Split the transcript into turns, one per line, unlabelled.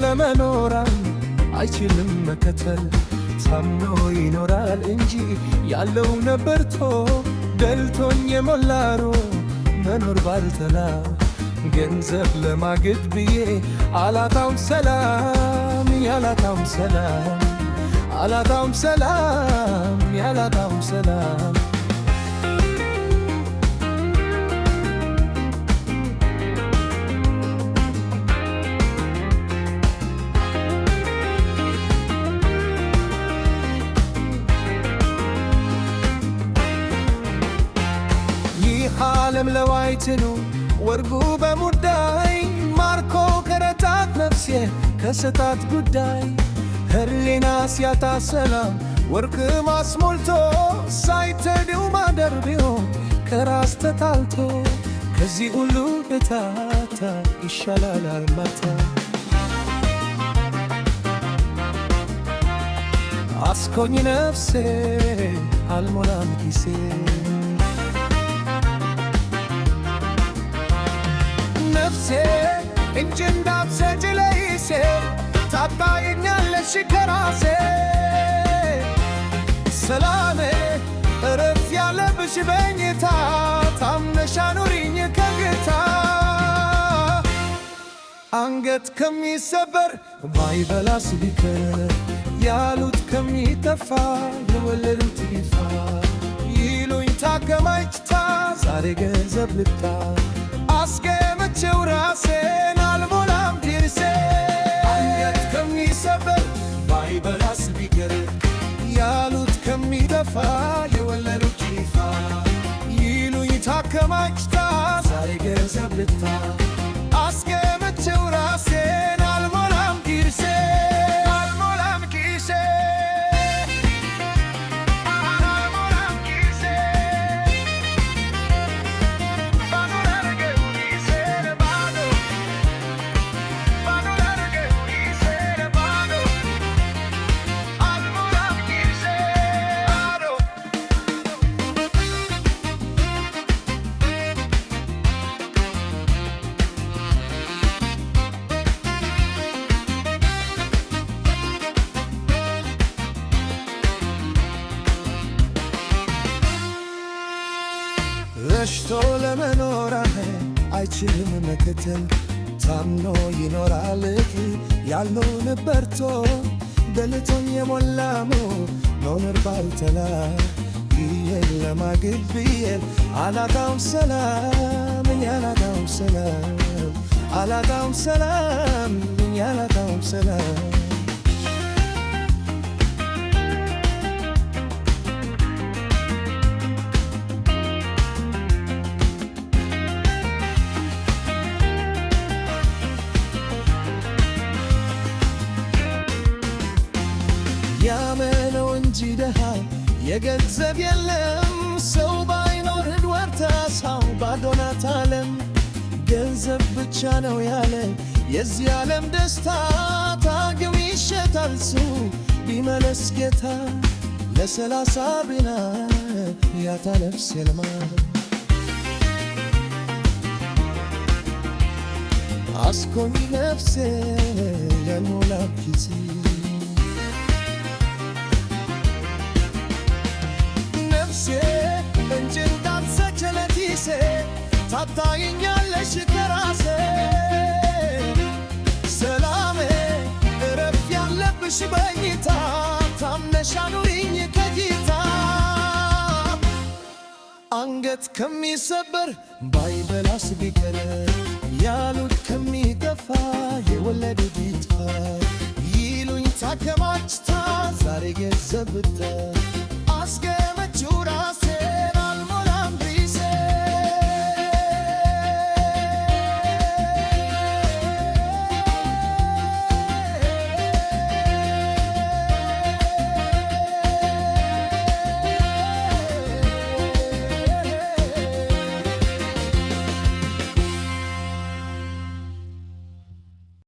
ለመኖር አይችልም መከተል ታምኖ ይኖራል እንጂ ያለው ነበርቶ ደልቶኝ የሞላሮ መኖር ባልተላ ገንዘብ ለማግኘት ብዬ አላጣውም ሰላም ያላጣውም ሰላም አላጣውም ሰላም ያላጣውም ሰላም ዓለም ለዋይትኑ ወርጉ በሙዳይ ማርኮ ከረታት ነፍሴ ከሰታት ጉዳይ ህሊና ሲያጣ ሰላም ወርቅ ማስሞልቶ ሳይተድው ማደር ቢሆን ከራስ ተጣልቶ ከዚህ ሁሉ በታታ ይሻላል ማታ አስኮኝ ነፍሴ አልሞላም ኪሴ ነፍሴ እንጂ እንዳትሰጪ ለይሴ ታጣየኛለሽ ከራሴ ሰላሜ እረፍ ያለብሽ በኝታ ታምነሽ አኑሪኝ ከጌታ አንገት ከሚሰበር ባይበላስ ቢቀር ያሉት ከሚጠፋ የወለዱት ይፋ ይሉኝ ታከማችታ ዛሬ ገንዘብ ልጣ አስገመቼው ራሴን አልሞላም ዲርሴ አንገት ከሚሰበር ባይበላስ ቢቀር ያሉት ከሚጠፋ የወለዱት ይፋ ይሉኝ ታከማችታ ዛሬ ገንዘብ ልታ አስገመቼው ራሴን አልሞላም ዲርሴ አልሞላም ኪሴ ረሽቶ ለመኖር አይችልም መከተል ታምኖ ይኖራል ያለው ነበርቶ ደልቶኝ የሞላሞ መኖር ባልተላ ይሄን ለማግኘት ብዬ አላጣውም ሰላም ያላጣውም ሰላም አላጣውም ሰላም ያላጣውም ሰላም ያመነው እንጂ ደሃ የገንዘብ የለም ሰው ባይኖር ወርታ ሰው ባዶናት ዓለም ገንዘብ ብቻ ነው ያለ የዚህ ዓለም ደስታ ታገው ይሸጣል ሰው ቢመለስ ጌታ ለሰላሳ ቢና ያታ ነፍስ የልማ አስኮኝ ነፍሴ የሞላ ኪሴ እንጂ እንዳትሰጪ ለኪሴ ታጣየኛለሽ ከራሴ ሰላሜ እረፍ ያለብሽ በኝታ ታምነሽ አኑሪኝ ከጌታ አንገት ከሚሰበር ባይበላስ ቢቀር ያሉት ከሚጠፋ የወለዱት ይጥፋ ይሉኝ ታከማችታ ዛሬ ገንዘብ ብታ